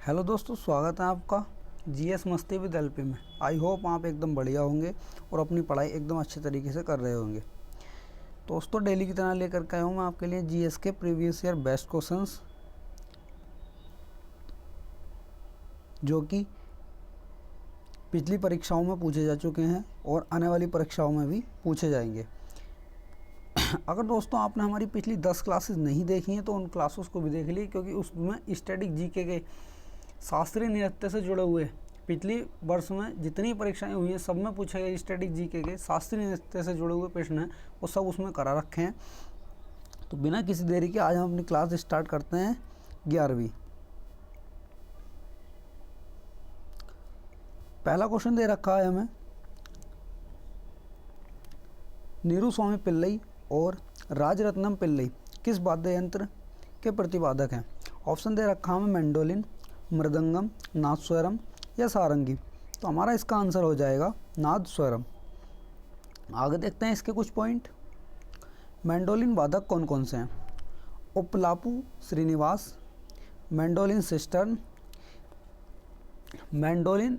Hello दोस्तों, स्वागत है आपका जीएस मस्ती विद एलपी में। आई होप आप एकदम बढ़िया होंगे और अपनी पढ़ाई एकदम अच्छे तरीके से कर रहे होंगे। दोस्तों, डेली की तरह लेकर के आया हूँ मैं आपके लिए जीएस के प्रीवियस ईयर बेस्ट क्वेश्चंस, जो कि पिछली परीक्षाओं में पूछे जा चुके हैं और आने वाली परीक्षाओं में भी पूछे जाएंगे। अगर दोस्तों आपने हमारी पिछली 10 क्लासेस नहीं देखी हैं तो उन क्लासेस को भी देख ली, क्योंकि उसमें स्टैटिक जीके के शास्त्रीय नृत्य से जुड़े हुए पिछली वर्ष में जितनी परीक्षाएं हुई हैं सब में पूछे गए स्टैटिक जीके के शास्त्रीय नृत्य से जुड़े हुए प्रश्न हैं, वो सब उसमें करा रखे हैं। तो बिना किसी देरी के आज हम अपनी क्लास स्टार्ट करते हैं 11वीं। पहला क्वेश्चन दे रखा है हमें, नीरू स्वामी पिल्लई और राजरत्नम पिल्लई किस वाद्य यंत्र के प्रतिपादक हैं? ऑप्शन दे रखा हमें मैंडोलिन, मृदंगम, नादस्वरम या सारंगी। तो हमारा इसका आंसर हो जाएगा नादस्वरम। आगे देखते हैं इसके कुछ पॉइंट। मैंडोलिन वादक कौन कौन से हैं? उपलापू श्रीनिवास, मैंडोलिन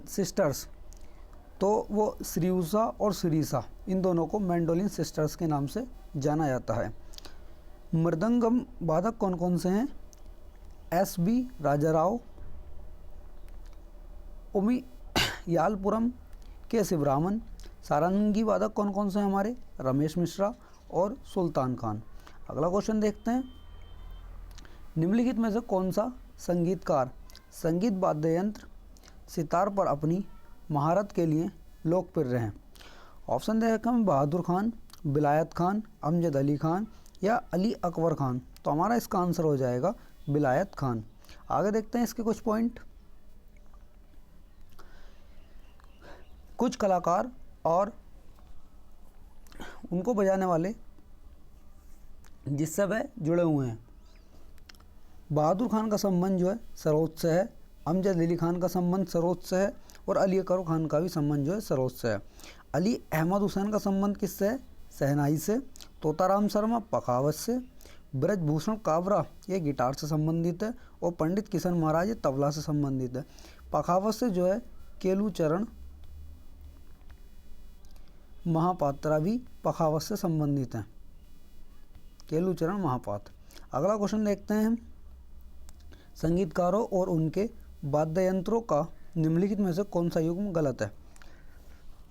सिस्टर्स, तो वो श्रीउषा और श्रीसा, इन दोनों को मैंडोलिन सिस्टर्स के नाम से जाना जाता है। मृदंगम वादक कौन कौन से हैं? एस.बी. राजाराव, उमी यालपुरम के शिवरामन। सारंगी वादक कौन कौन से हैं हमारे? रमेश मिश्रा और सुल्तान खान। अगला क्वेश्चन देखते हैं, निम्नलिखित में से कौन सा संगीतकार संगीत वाद्य यंत्र सितार पर अपनी महारत के लिए लोकप्रिय हैं? ऑप्शन दे रखा है बहादुर खान, विलायत खान, अमजद अली खान या अली अकबर खान। तो हमारा इसका आंसर हो जाएगा विलायत खान। आगे देखते हैं इसके कुछ पॉइंट। कुछ कलाकार और उनको बजाने वाले जिससे वह जुड़े हुए हैं। बहादुर खान का संबंध जो है सरोज से है, अमजद अली खान का संबंध सरोज से है और अली अकबर खान का भी संबंध जो है सरोज से है। अली अहमद हुसैन का संबंध किससे है? शहनाई से। तोताराम शर्मा पखावत से। ब्रजभूषण काबरा ये गिटार से संबंधित है और पंडित किशन महाराज ये तबला से संबंधित है। पखावत से जो है केलूचरण महापात्रा भी पखावत से संबंधित हैं, केलूचरण महापात्र। अगला क्वेश्चन देखते हैं हम, संगीतकारों और उनके वाद्य यंत्रों का निम्नलिखित में से कौन सा युग्म गलत है?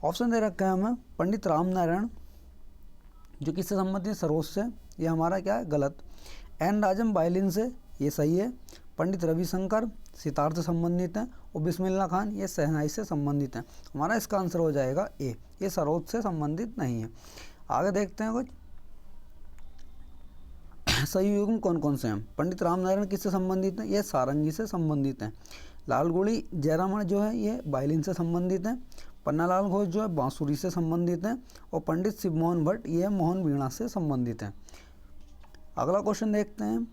ऑप्शन दे रखा है हमें पंडित राम नारायण, जो किससे संबंधित है? सरोज से। ये हमारा क्या है? गलत। एन राजम वायलिन से, ये सही है। पंडित रविशंकर सितार से संबंधित हैं और बिस्मिल्लाह खान ये शहनाई से संबंधित हैं। हमारा इसका आंसर हो जाएगा ए, ये सरोज से संबंधित नहीं है। आगे देखते हैं कुछ सही युग्म कौन कौन से हैं। पंडित राम नारायण किससे संबंधित हैं? ये सारंगी से संबंधित हैं। लालगुड़ी जयरामन जो है ये वायलिन से संबंधित हैं। पन्नालाल घोष जो है बांसुरी से संबंधित हैं और पंडित शिव मोहन भट्ट ये मोहन वीणा से संबंधित हैं। अगला क्वेश्चन देखते हैं,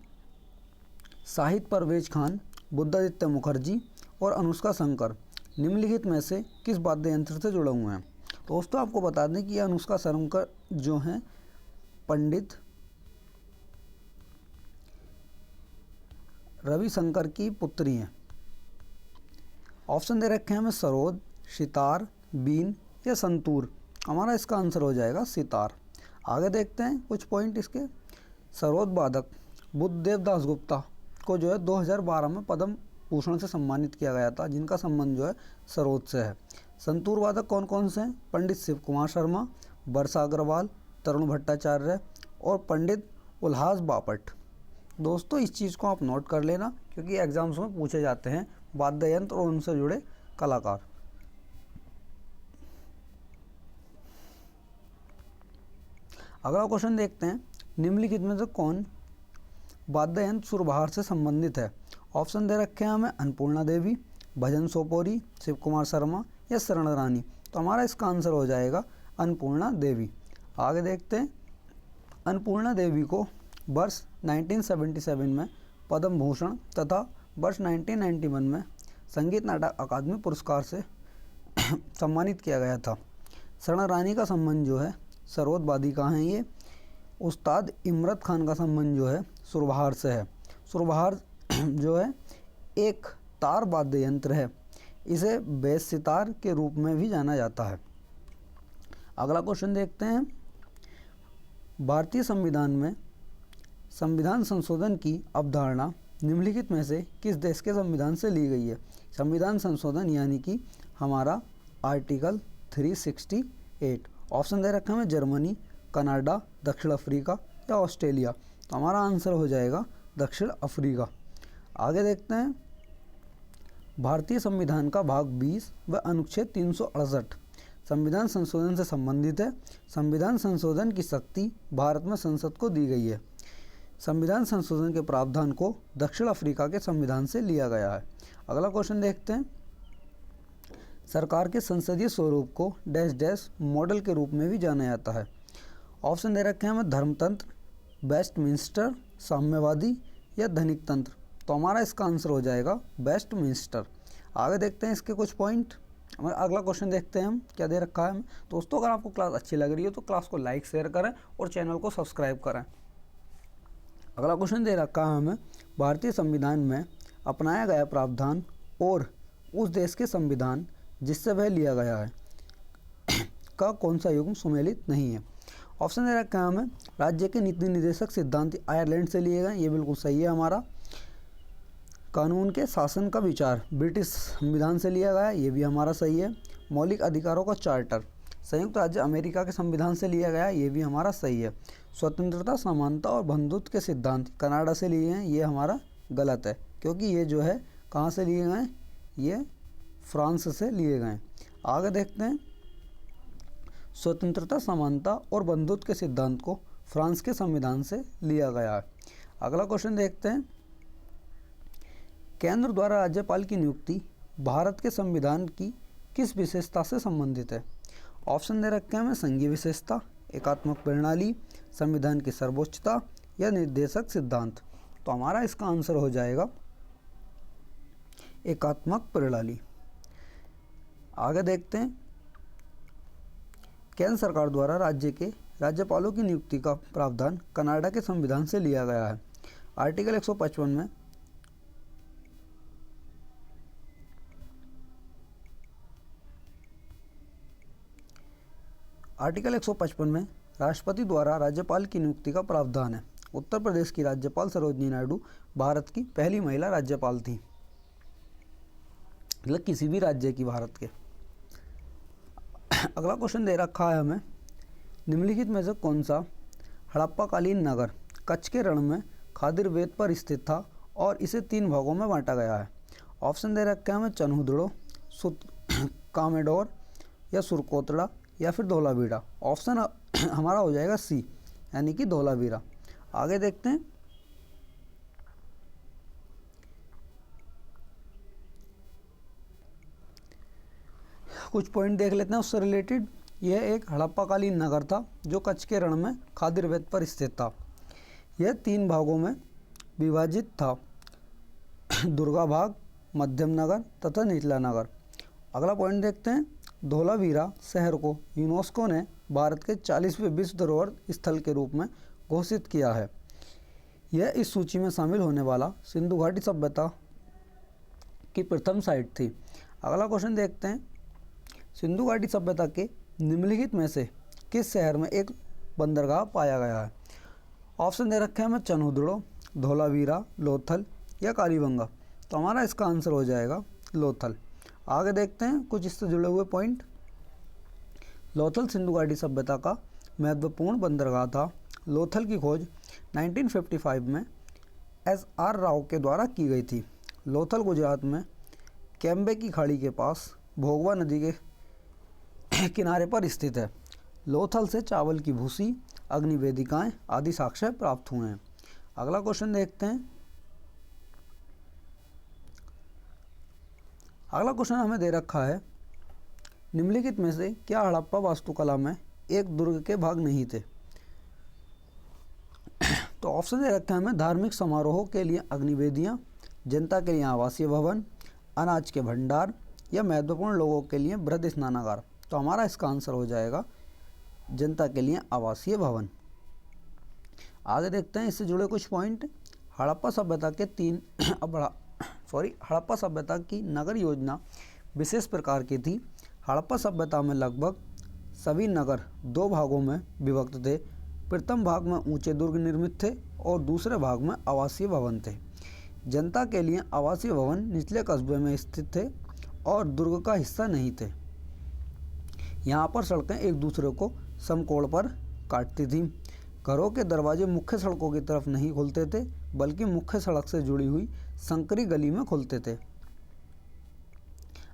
शाहिद परवेज खान, बुद्धादित्य मुखर्जी और अनुष्का शंकर निम्नलिखित में से किस वाद्य यंत्र से जुड़े हुए हैं? दोस्तों आपको बता दें कि अनुष्का शंकर जो हैं पंडित रविशंकर की पुत्री हैं। ऑप्शन दे रखे हैं हमें सरोद, सितार, बीन या संतूर। हमारा इसका आंसर हो जाएगा सितार। आगे देखते हैं कुछ पॉइंट इसके। सरोद वादक बुद्धदेव दास गुप्ता को जो है 2012 में पद्म भूषण से सम्मानित किया गया था, जिनका संबंध जो है सरोद से है। संतूर वादक कौन कौन से हैं? पंडित शिव कुमार शर्मा, वर्षा अग्रवाल, तरुण भट्टाचार्य और पंडित उल्हास बापट। दोस्तों इस चीज़ को आप नोट कर लेना, क्योंकि एग्जाम्स में पूछे जाते हैं वाद्य यंत्र और उनसे जुड़े कलाकार। अगला क्वेश्चन देखते हैं, निम्नलिखित में से कौन वाद्य यंत्र सुरबहार से संबंधित है? ऑप्शन दे रखे हैं हमें अन्नपूर्णा देवी, भजन सोपोरी, शिव कुमार शर्मा या शरण रानी। तो हमारा इसका आंसर हो जाएगा अन्नपूर्णा देवी। आगे देखते हैं, अन्नपूर्णा देवी को वर्ष 1977 में पद्म भूषण तथा वर्ष 1991 में संगीत नाटक अकादमी पुरस्कार से सम्मानित किया गया था। शरण रानी का संबंध जो है सरोद वादिका हैं ये। उस्ताद इमरत खान का संबंध जो है सुरबहार से है। सुरबहार जो है एक तार वाद्य यंत्र है। इसे बेस सितार के रूप में भी जाना जाता है। अगला क्वेश्चन देखते हैं, भारतीय संविधान में संविधान संशोधन की अवधारणा निम्नलिखित में से किस देश के संविधान से ली गई है? संविधान संशोधन यानी कि हमारा आर्टिकल 368। ऑप्शन दे रखे हैं जर्मनी, कनाडा, दक्षिण अफ्रीका या ऑस्ट्रेलिया। तो हमारा आंसर हो जाएगा दक्षिण अफ्रीका। आगे देखते हैं, भारतीय संविधान का भाग 20 व अनुच्छेद 368 संविधान संशोधन से संबंधित है। संविधान संशोधन की शक्ति भारत में संसद को दी गई है। संविधान संशोधन के प्रावधान को दक्षिण अफ्रीका के संविधान से लिया गया है। अगला क्वेश्चन देखते हैं, सरकार के संसदीय स्वरूप को डैश डैश मॉडल के रूप में भी जाना जाता है। ऑप्शन दे रखे हैं हमें धर्मतंत्र, वेस्टमिंस्टर, साम्यवादी या धनिक तंत्र। तो हमारा इसका आंसर हो जाएगा वेस्टमिंस्टर। आगे देखते हैं इसके कुछ पॉइंट। अगला क्वेश्चन देखते हैं हम क्या दे रखा है हमें। दोस्तों, अगर आपको क्लास अच्छी लग रही हो तो क्लास को लाइक शेयर करें और चैनल को सब्सक्राइब करें। अगला क्वेश्चन दे रखा है हमें, भारतीय संविधान में अपनाया गया प्रावधान और उस देश के संविधान जिससे वह लिया गया है का कौन सा युग्म सुमेलित नहीं है? ऑप्शन दे रखा है हमें, राज्य के नीति निर्देशक सिद्धांत आयरलैंड से लिए गए, ये बिल्कुल सही है हमारा। कानून के शासन का विचार ब्रिटिश संविधान से लिया गया, ये भी हमारा सही है। मौलिक अधिकारों का चार्टर संयुक्त राज्य अमेरिका के संविधान से लिया गया, ये भी हमारा सही है। स्वतंत्रता, समानता और बंधुत्व के सिद्धांत कनाडा से लिए हैं, ये हमारा गलत है क्योंकि ये जो है कहाँ से लिए गए, ये फ्रांस से लिए गए। आगे देखते हैं, स्वतंत्रता, समानता और बंधुत्व के सिद्धांत को फ्रांस के संविधान से लिया गया है। अगला क्वेश्चन देखते हैं, केंद्र द्वारा राज्यपाल की नियुक्ति भारत के संविधान की किस विशेषता से संबंधित है? ऑप्शन दे रखे हैं हमें, संघीय विशेषता, एकात्मक प्रणाली, संविधान की सर्वोच्चता या निर्देशक सिद्धांत। तो हमारा इसका आंसर हो जाएगा एकात्मक प्रणाली। आगे देखते हैं, केंद्र सरकार द्वारा राज्य के राज्यपालों की नियुक्ति का प्रावधान कनाडा के संविधान से लिया गया है। आर्टिकल 155 में आर्टिकल 155 में राष्ट्रपति द्वारा राज्यपाल की नियुक्ति का प्रावधान है। उत्तर प्रदेश की राज्यपाल सरोजिनी नायडू भारत की पहली महिला राज्यपाल थी, मतलब किसी भी राज्य की भारत के। अगला क्वेश्चन दे रखा है हमें, निम्नलिखित में से कौन सा हड़प्पाकालीन नगर कच्छ के रण में खादिर वेद पर स्थित था और इसे 3 भागों में बांटा गया है? ऑप्शन दे रखे हैं हमें, चन्हुदड़ो, कामेडोर या सुरकोतड़ा या फिर धोलावीरा। ऑप्शन हमारा हो जाएगा सी, यानी कि धोलावीरा। आगे देखते हैं, कुछ पॉइंट देख लेते हैं उससे रिलेटेड। यह एक हड़प्पाकालीन नगर था जो कच्छ के रण में खादिर वेद पर स्थित था। यह 3 भागों में विभाजित था, दुर्गा भाग, मध्यम नगर तथा निचला नगर। अगला पॉइंट देखते हैं, धोलावीरा शहर को यूनेस्को ने भारत के 40वें विश्व धरोहर स्थल के रूप में घोषित किया है। यह इस सूची में शामिल होने वाला सिंधु घाटी सभ्यता की प्रथम साइट थी। अगला क्वेश्चन देखते हैं, सिंधु घाटी सभ्यता के निम्नलिखित में से किस शहर में एक बंदरगाह पाया गया है? ऑप्शन दे रखे हैं हमें, चन्हुदड़ो, धोलावीरा, लोथल या कालीबंगा। तो हमारा इसका आंसर हो जाएगा लोथल। आगे देखते हैं कुछ इससे जुड़े हुए पॉइंट। लोथल सिंधु घाटी सभ्यता का महत्वपूर्ण बंदरगाह था। लोथल की खोज 1955 में SR राव के द्वारा की गई थी। लोथल गुजरात में कैम्बे की खाड़ी के पास भोगवा नदी के किनारे पर स्थित है। लोथल से चावल की भूसी, अग्निवेदिकाएं आदि साक्ष्य प्राप्त हुए हैं। अगला क्वेश्चन देखते हैं। अगला क्वेश्चन हमें दे रखा है, निम्नलिखित में से क्या हड़प्पा वास्तुकला में एक दुर्ग के भाग नहीं थे? तो ऑप्शन दे रखे हैं हमें, धार्मिक समारोहों के लिए अग्निवेदियाँ, जनता के लिए आवासीय भवन, अनाज के भंडार या महत्वपूर्ण लोगों के लिए बृहद स्नानागार। तो हमारा इसका आंसर हो जाएगा जनता के लिए आवासीय भवन। आगे देखते हैं इससे जुड़े कुछ पॉइंट। हड़प्पा सभ्यता के 3 हड़प्पा सभ्यता की नगर योजना विशेष प्रकार की थी। हड़प्पा सभ्यता में लगभग सभी नगर दो भागों में विभक्त थे। प्रथम भाग में ऊंचे दुर्ग निर्मित थे और दूसरे भाग में आवासीय भवन थे। जनता के लिए आवासीय भवन निचले कस्बे में स्थित थे और दुर्ग का हिस्सा नहीं थे। यहाँ पर सड़कें एक दूसरे को समकोण पर काटती थीं। घरों के दरवाजे मुख्य सड़कों की तरफ नहीं खुलते थे, बल्कि मुख्य सड़क से जुड़ी हुई संकरी गली में खुलते थे।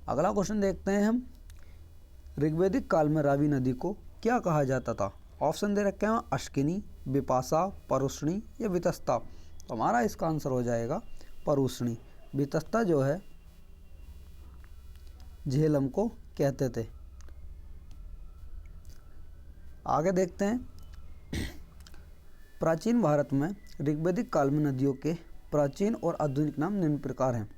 अगला क्वेश्चन देखते हैं हम। ऋग्वैदिक काल में रावी नदी को क्या कहा जाता था? ऑप्शन दे रखे हैं अश्किनी, विपाशा, परुष्णी या वितस्ता। तो हमारा इसका आंसर हो जाएगा परुष्णी। वितस्ता जो है झेलम को कहते थे। आगे देखते हैं। प्राचीन भारत में ऋग्वैदिक काल में नदियों के प्राचीन और आधुनिक नाम निम्न प्रकार हैं।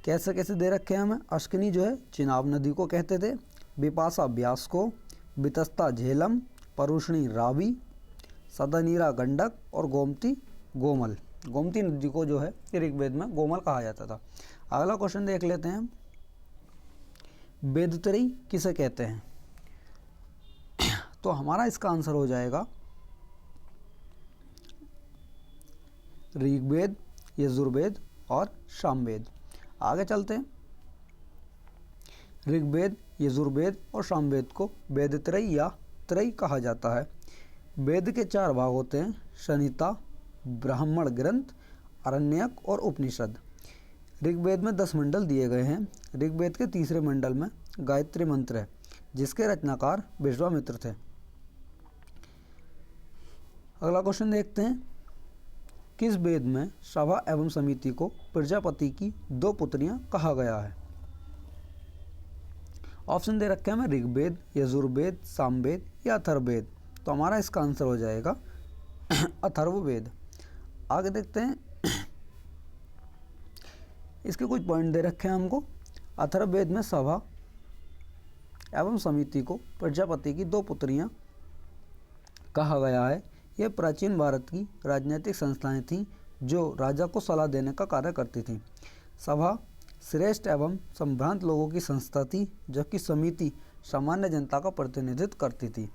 कैसे कैसे दे रखे हैं हमें? अश्किनी जो है चिनाब नदी को कहते थे, विपाशा ब्यास को, वितस्ता झेलम, परुष्णी रावी, सदानीरा गंडक और गोमती गोमल। गोमती नदी को जो है ऋग्वेद में गोमल कहा जाता था। अगला क्वेश्चन देख लेते हैं। वेदत्रयी किसे कहते हैं? तो हमारा इसका आंसर हो जाएगा ऋग्वेद, यजुर्वेद और सामवेद। आगे चलते हैं। ऋग्वेद, यजुर्वेद और सामवेद को वेदत्रयी या त्रयी कहा जाता है। वेद के 4 भाग होते हैं: संहिता, ब्राह्मण ग्रंथ, आरण्यक और उपनिषद। ऋग्वेद में 10 मंडल दिए गए हैं। ऋग्वेद के तीसरे मंडल में गायत्री मंत्र है, जिसके रचनाकार विश्वामित्र थे। अगला क्वेश्चन देखते हैं। किस वेद में सभा एवं समिति को प्रजापति की 2 पुत्रियां कहा गया है? ऑप्शन दे रखे हैं ऋग्वेद, यजुर्वेद, सामवेद या अथर्ववेद। तो हमारा इसका आंसर हो जाएगा अथर्ववेद। आगे देखते हैं। इसके कुछ पॉइंट दे रखे हैं हमको। अथर्ववेद में सभा एवं समिति को प्रजापति की 2 पुत्रियां कहा गया है। यह प्राचीन भारत की राजनीतिक संस्थाएं थीं जो राजा को सलाह देने का कार्य करती थीं। सभा श्रेष्ठ एवं संभ्रांत लोगों की संस्था थी, जबकि समिति सामान्य जनता का प्रतिनिधित्व करती थी।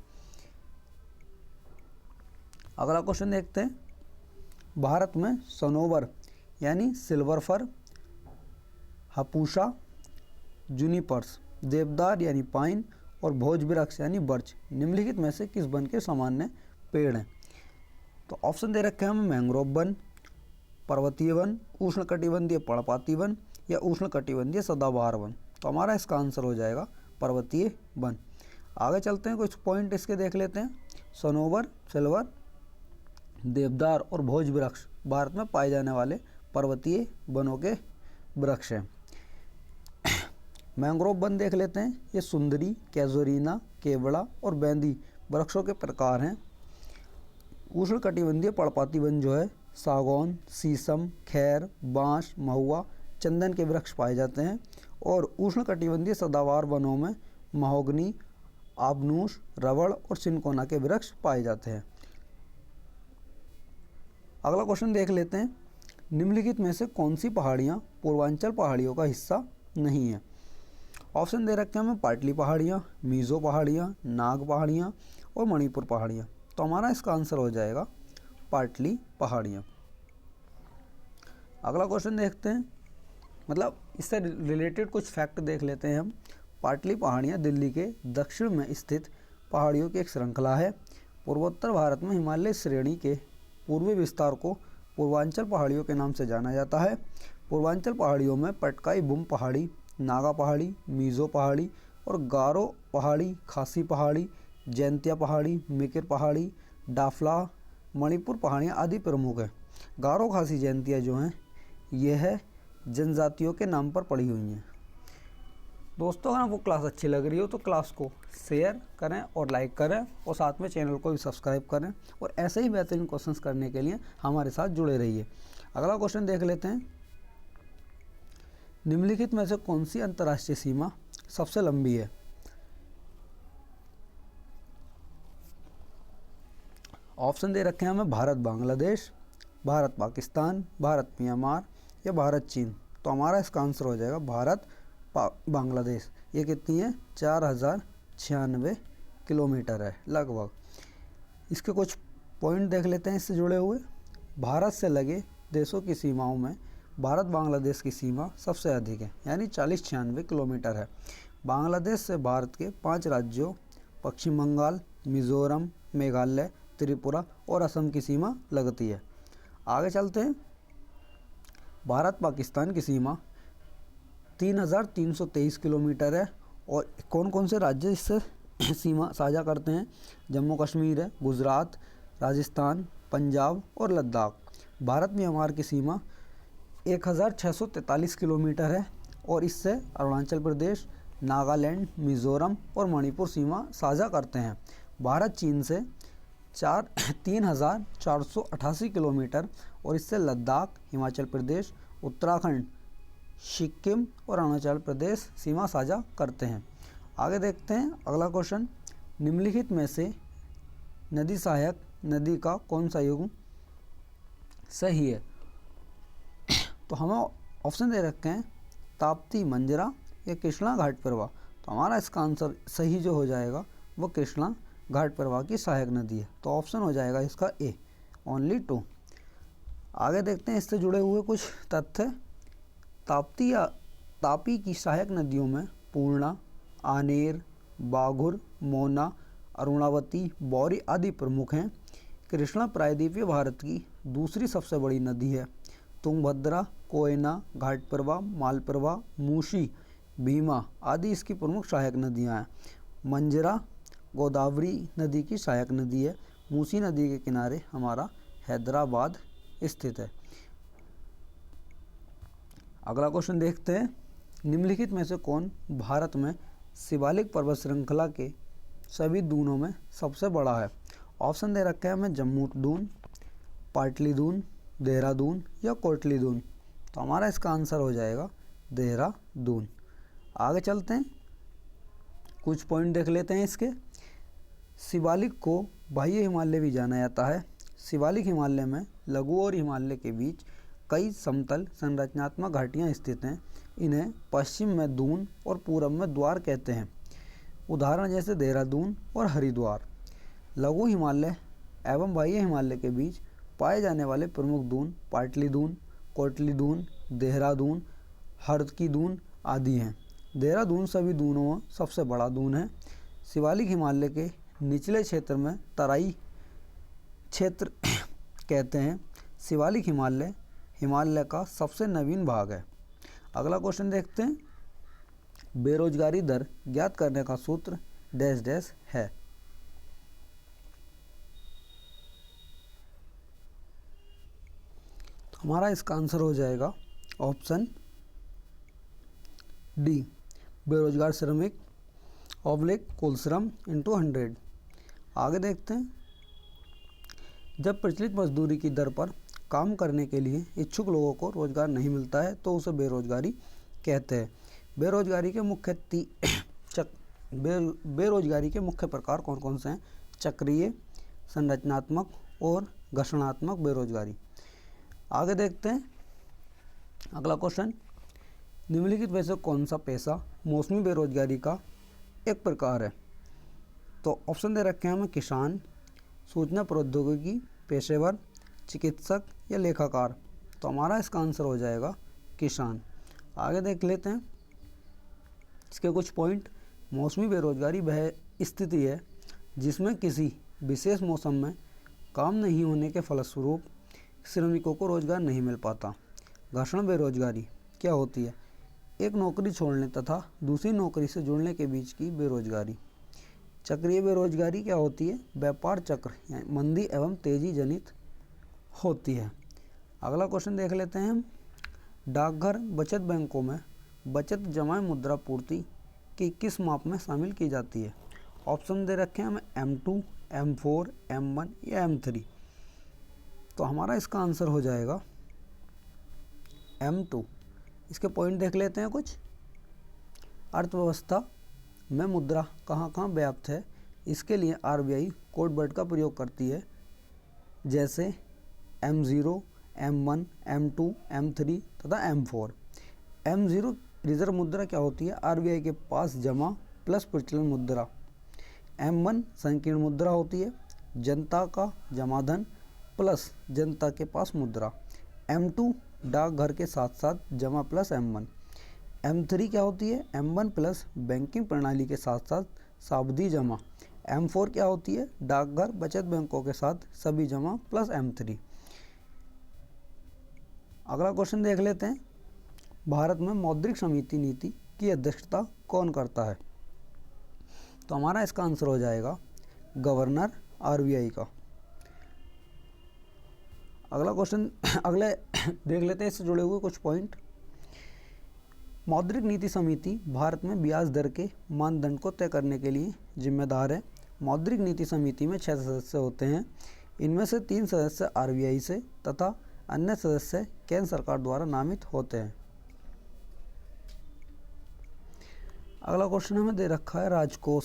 अगला क्वेश्चन देखते हैं। भारत में सनोवर यानी सिल्वर फर, हपूषा, जूनिपर्स, देवदार यानी पाइन और भोज वृक्ष यानी बर्च निम्नलिखित में से किस वन के सामान्य पेड़ हैं? तो ऑप्शन दे रखे हैं हमें मैंग्रोव वन, पर्वतीय वन, उष्णकटिबंधीय पर्णपाती वन या उष्णकटिबंधीय सदाबहार वन। तो हमारा इसका आंसर हो जाएगा पर्वतीय वन। आगे चलते हैं, कुछ पॉइंट इसके देख लेते हैं। सनोवर, सिल्वर, देवदार और भोज वृक्ष भारत में पाए जाने वाले पर्वतीय वनों के वृक्ष हैं। मैंग्रोव वन देख लेते हैं। ये सुंदरी, कैजुरीना, केवड़ा और बैंदी वृक्षों के प्रकार हैं। उष्णकटिबंधीय पर्णपाती वन जो है सागौन, शीशम, खैर, बांस, महुआ, चंदन के वृक्ष पाए जाते हैं। और उष्णकटिबंधीय सदाबहार वनों में महोगनी, आबनूस, रबड़ और सिनकोना के वृक्ष पाए जाते हैं। अगला क्वेश्चन देख लेते हैं। निम्नलिखित में से कौन सी पहाड़ियाँ पूर्वांचल पहाड़ियों का हिस्सा नहीं है? ऑप्शन दे रखे हैं हमें पाटली पहाड़ियाँ, मीज़ो पहाड़ियाँ, नाग पहाड़ियाँ और मणिपुर पहाड़ियाँ। तो हमारा इसका आंसर हो जाएगा पाटली पहाड़ियाँ। अगला क्वेश्चन देखते हैं, मतलब इससे रिलेटेड कुछ फैक्ट देख लेते हैं हम। पाटली पहाड़ियाँ दिल्ली के दक्षिण में स्थित पहाड़ियों की एक श्रृंखला है। पूर्वोत्तर भारत में हिमालय श्रेणी के पूर्वी विस्तार को पूर्वांचल पहाड़ियों के नाम से जाना जाता है। पूर्वांचल पहाड़ियों में पटकाई बुम पहाड़ी, नागा पहाड़ी, मीज़ो पहाड़ी और गारो पहाड़ी, खासी पहाड़ी, जैंतिया पहाड़ी, मिकिर पहाड़ी, डाफला, मणिपुर पहाड़ियाँ आदि प्रमुख हैं। गारो, खासी, जैंतिया जो हैं यह जनजातियों के नाम पर पड़ी हुई हैं। दोस्तों अगर आपको क्लास अच्छी लग रही हो तो क्लास को शेयर करें और लाइक करें और साथ में चैनल को भी सब्सक्राइब करें और ऐसे ही बेहतरीन क्वेश्चंस करने के लिए हमारे साथ जुड़े रहिए। अगला क्वेश्चन देख लेते हैं। निम्नलिखित में से कौन सी अंतर्राष्ट्रीय सीमा सबसे लंबी है? ऑप्शन दे रखे हैं हमें भारत बांग्लादेश, भारत पाकिस्तान, भारत म्यांमार या भारत चीन। तो हमारा इसका आंसर हो जाएगा भारत बांग्लादेश। ये कितनी है? 4096 किलोमीटर है लगभग। इसके कुछ पॉइंट देख लेते हैं इससे जुड़े हुए। भारत से लगे देशों की सीमाओं में भारत बांग्लादेश की सीमा सबसे अधिक है, यानी 4096 किलोमीटर है। बांग्लादेश से भारत के 5 राज्यों पश्चिम बंगाल, मिजोरम, मेघालय, त्रिपुरा और असम की सीमा लगती है। आगे चलते हैं। भारत पाकिस्तान की सीमा 3323 किलोमीटर है। और कौन कौन से राज्य इससे सीमा साझा करते हैं? जम्मू कश्मीर है, गुजरात, राजस्थान, पंजाब और लद्दाख। भारत म्यांमार की सीमा 1643 किलोमीटर है और इससे अरुणाचल प्रदेश, नागालैंड, मिजोरम और मणिपुर सीमा साझा करते हैं। भारत चीन से 3488 किलोमीटर और इससे लद्दाख, हिमाचल प्रदेश, उत्तराखंड, सिक्किम और अरुणाचल प्रदेश सीमा साझा करते हैं। आगे देखते हैं अगला क्वेश्चन। निम्नलिखित में से नदी सहायक नदी का कौन सा युग्म सही है? तो हमें ऑप्शन दे रखे हैं ताप्ती, मंजरा या कृष्णा घाट प्रवाह। तो हमारा इसका आंसर सही जो हो जाएगा वो कृष्णा घाट प्रवाह की सहायक नदी है। तो ऑप्शन हो जाएगा इसका ए, ओनली 2। आगे देखते हैं इससे जुड़े हुए कुछ तथ्य। तापी की सहायक नदियों में पूर्णा, आनेर, बाघुर, मोना, अरुणावती, बौरी आदि प्रमुख हैं। कृष्णा प्रायद्वीपीय भारत की दूसरी सबसे बड़ी नदी है। तुंगभद्रा, कोयना, घाटप्रभा, मालप्रभा, मूसी, भीमा आदि इसकी प्रमुख सहायक नदियां हैं। मंजरा गोदावरी नदी की सहायक नदी है। मूसी नदी के किनारे हमारा हैदराबाद स्थित है। अगला क्वेश्चन देखते हैं। निम्नलिखित में से कौन भारत में शिवालिक पर्वत श्रृंखला के सभी दूनों में सबसे बड़ा है? ऑप्शन दे रखे हैं हमें जम्मू दून, पाटली दून, देहरादून या कोटली दून। तो हमारा इसका आंसर हो जाएगा देहरादून। आगे चलते हैं, कुछ पॉइंट देख लेते हैं इसके। शिवालिक को बाह्य हिमालय भी जाना जाता है। शिवालिक हिमालय में लघु और हिमालय के बीच कई समतल संरचनात्मक घाटियाँ स्थित हैं। इन्हें पश्चिम में दून और पूर्व में द्वार कहते हैं। उदाहरण जैसे देहरादून और हरिद्वार। लघु हिमालय एवं बाह्य हिमालय के बीच पाए जाने वाले प्रमुख दून पाटली दून, कोटली दून, देहरादून, हरकी दून आदि हैं। देहरादून सभी दूनों में सबसे बड़ा दून है। शिवालिक हिमालय के निचले क्षेत्र में तराई क्षेत्र कहते हैं। शिवालिक हिमालय हिमालय का सबसे नवीन भाग है। अगला क्वेश्चन देखते हैं। बेरोजगारी दर ज्ञात करने का सूत्र डैश डैश है। तो हमारा इसका आंसर हो जाएगा ऑप्शन डी, बेरोजगार श्रमिक / कुल श्रम इंटू 100। आगे देखते हैं। जब प्रचलित मजदूरी की दर पर काम करने के लिए इच्छुक लोगों को रोजगार नहीं मिलता है तो उसे बेरोजगारी कहते हैं। बेरोजगारी के मुख्य प्रकार कौन कौन से हैं? चक्रीय, संरचनात्मक और घर्षणात्मक बेरोजगारी। आगे देखते हैं अगला क्वेश्चन। निम्नलिखित में से कौन सा पेशा मौसमी बेरोजगारी का एक प्रकार है? तो ऑप्शन दे रखे हैं हमें किसान, सूचना प्रौद्योगिकी पेशेवर, चिकित्सक या लेखाकार। तो हमारा इसका आंसर हो जाएगा किसान। आगे देख लेते हैं इसके कुछ पॉइंट। मौसमी बेरोजगारी वह स्थिति है जिसमें किसी विशेष मौसम में काम नहीं होने के फलस्वरूप श्रमिकों को रोजगार नहीं मिल पाता। घर्षण बेरोजगारी क्या होती है? एक नौकरी छोड़ने तथा दूसरी नौकरी से जुड़ने के बीच की बेरोजगारी। चक्रीय बेरोजगारी क्या होती है? व्यापार चक्र यानी मंदी एवं तेजी जनित होती है। अगला क्वेश्चन देख लेते हैं हम। डाकघर बचत बैंकों में बचत जमा मुद्रा पूर्ति की किस माप में शामिल की जाती है? ऑप्शन दे रखे हैं हमें M2, M4, M1 या M3। तो हमारा इसका आंसर हो जाएगा M2। इसके पॉइंट देख लेते हैं कुछ। अर्थव्यवस्था में मुद्रा कहाँ कहाँ व्याप्त है? इसके लिए RBI कोड वर्ड का प्रयोग करती है, जैसे M0, M1, M2, M3 तथा M4। M0 रिजर्व मुद्रा क्या होती है? आरबीआई के पास जमा प्लस प्रचलन मुद्रा। M1 संकीर्ण मुद्रा होती है, जनता का जमा धन प्लस जनता के पास मुद्रा। M2 डाकघर के साथ साथ जमा प्लस M1। M3 क्या होती है? M1 प्लस बैंकिंग प्रणाली के साथ साथ सावधि जमा। M4 क्या होती है? डाकघर बचत बैंकों के साथ सभी जमा प्लस M3। अगला क्वेश्चन देख लेते हैं। भारत में मौद्रिक समिति नीति की अध्यक्षता कौन करता है? तो हमारा इसका आंसर हो जाएगा गवर्नर आरबीआई का। अगला क्वेश्चन अगले देख लेते हैं, इससे जुड़े हुए कुछ पॉइंट। मौद्रिक नीति समिति भारत में ब्याज दर के मानदंड को तय करने के लिए जिम्मेदार है। मौद्रिक नीति समिति में 6 सदस्य होते हैं। इनमें से 3 सदस्य आरबीआई से तथा अन्य सदस्य केंद्र सरकार द्वारा नामित होते हैं। अगला क्वेश्चन हमें दे रखा है, राजकोष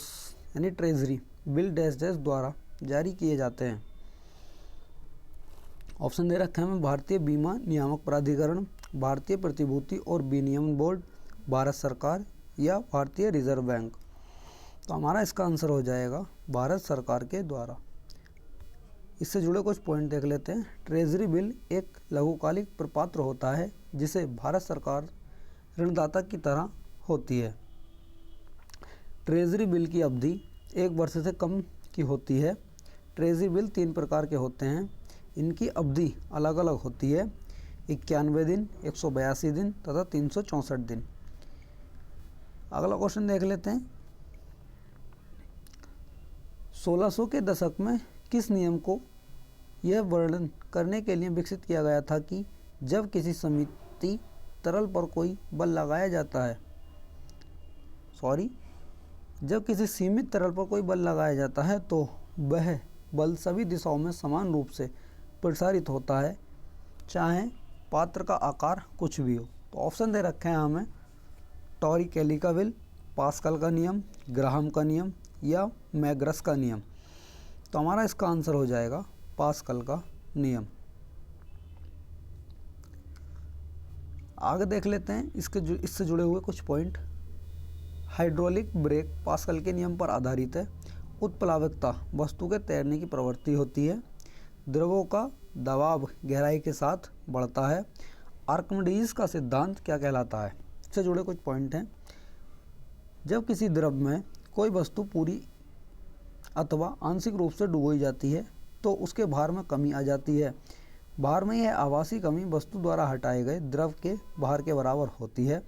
यानी ट्रेजरी बिल डैश डैश द्वारा जारी किए जाते हैं। ऑप्शन दे रखे हैं हमें, भारतीय बीमा नियामक प्राधिकरण, भारतीय प्रतिभूति और विनियमन बोर्ड, भारत सरकार या भारतीय रिजर्व बैंक। तो हमारा इसका आंसर हो जाएगा भारत सरकार के द्वारा। इससे जुड़े कुछ पॉइंट देख लेते हैं। ट्रेजरी बिल एक लघुकालिक प्रपत्र होता है जिसे भारत सरकार ऋणदाता की तरह होती है। ट्रेजरी बिल की अवधि 1 वर्ष से कम की होती है। ट्रेजरी बिल 3 प्रकार के होते हैं। इनकी अवधि अलग अलग होती है, 91 दिन, 182 दिन तथा 364 दिन। अगला क्वेश्चन देख लेते हैं। 1600 के दशक में किस नियम को यह वर्णन करने के लिए विकसित किया गया था कि जब किसी समिति तरल पर कोई बल लगाया जाता है जब किसी सीमित तरल पर कोई बल लगाया जाता है तो वह बल सभी दिशाओं में समान रूप से प्रसारित होता है, चाहे पात्र का आकार कुछ भी हो। तो ऑप्शन दे रखे हैं हमें, टॉरी-कैली का बिल, पास्कल का नियम, ग्राहम का नियम या मैग्रस का नियम। तो हमारा इसका आंसर हो जाएगा पास्कल का नियम। आगे देख लेते हैं इससे जुड़े हुए कुछ पॉइंट। हाइड्रोलिक ब्रेक पास्कल के नियम पर आधारित है। उत्प्लावकता वस्तु के तैरने की प्रवृत्ति होती है। द्रवों का दबाव गहराई के साथ बढ़ता है। आर्किमिडीज का सिद्धांत क्या कहलाता है? इससे जुड़े कुछ पॉइंट हैं। जब किसी द्रव में कोई वस्तु पूरी अथवा आंशिक रूप से डुबोई जाती है तो उसके भार में कमी आ जाती है। भार में यह आभासी कमी वस्तु द्वारा हटाए गए द्रव के भार के बराबर होती है।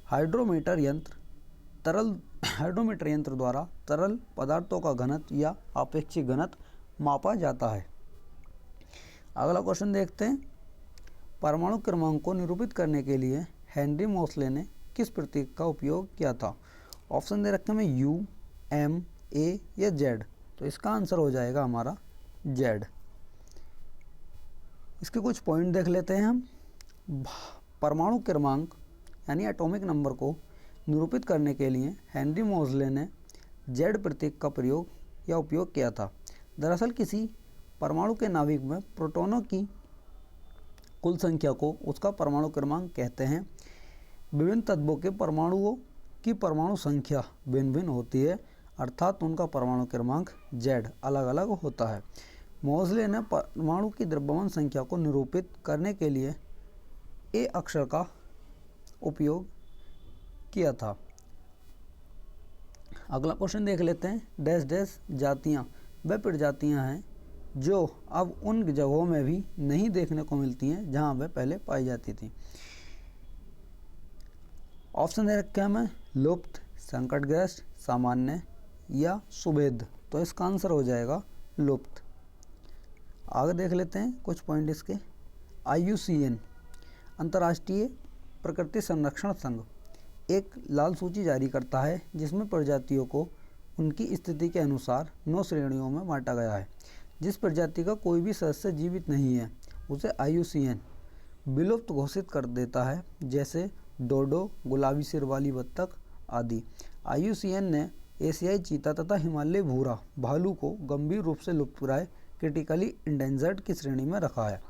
हाइड्रोमीटर यंत्र द्वारा तरल पदार्थों का घनत्व या आपेक्षिक घनत्व मापा जाता है। अगला क्वेश्चन देखते हैं। परमाणु क्रमांक को निरूपित करने के लिए हेनरी मोसले ने किस प्रतीक का उपयोग किया था? ऑप्शन दे रखे हैं U, M, A या Z। तो इसका आंसर हो जाएगा हमारा Z। इसके कुछ पॉइंट देख लेते हैं हम। परमाणु क्रमांक यानी एटॉमिक नंबर को निरूपित करने के लिए हेनरी मोसले ने Z प्रतीक का प्रयोग या उपयोग किया था। दरअसल किसी परमाणु के नाभिक में प्रोटॉनों की कुल संख्या को उसका परमाणु क्रमांक कहते हैं। विभिन्न तत्वों के परमाणुओं की परमाणु संख्या भिन्न भिन्न होती है, अर्थात उनका परमाणु क्रमांक Z अलग अलग होता है। मोसले ने परमाणु की द्रव्यमान संख्या को निरूपित करने के लिए A अक्षर का उपयोग किया था। अगला क्वेश्चन देख लेते हैं। डैश डैश जातियाँ व प्रजातियाँ हैं जो अब उन जगहों में भी नहीं देखने को मिलती हैं जहाँ वह पहले पाई जाती थी। ऑप्शन दे रखे हैं हमें, लुप्त, संकटग्रस्त, सामान्य या सुभेद। तो इसका आंसर हो जाएगा लुप्त। आगे देख लेते हैं कुछ पॉइंट इसके। IUCN अंतर्राष्ट्रीय प्रकृति संरक्षण संघ एक लाल सूची जारी करता है जिसमें प्रजातियों को उनकी स्थिति के अनुसार 9 श्रेणियों में बांटा गया है। जिस प्रजाति का कोई भी सदस्य जीवित नहीं है उसे IUCN विलुप्त घोषित कर देता है, जैसे डोडो, गुलाबी सिर वाली बत्तख आदि। IUCN ने एशियाई चीता तथा हिमालयी भूरा भालू को गंभीर रूप से लुप्तप्राय क्रिटिकली इंडेंजर्ड की श्रेणी में रखा है।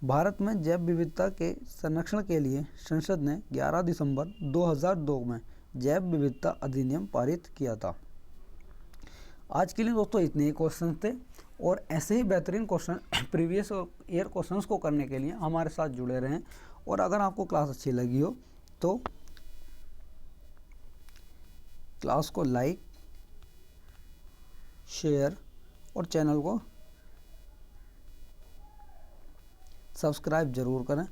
भारत में जैव विविधता के संरक्षण के लिए संसद ने 11 दिसंबर 2002 में जैव विविधता अधिनियम पारित किया था। आज के लिए दोस्तों इतने ही क्वेश्चन थे, और ऐसे ही बेहतरीन क्वेश्चन प्रीवियस ईयर क्वेश्चंस को करने के लिए हमारे साथ जुड़े रहें। और अगर आपको क्लास अच्छी लगी हो तो क्लास को लाइक, शेयर और चैनल को सब्सक्राइब ज़रूर करें।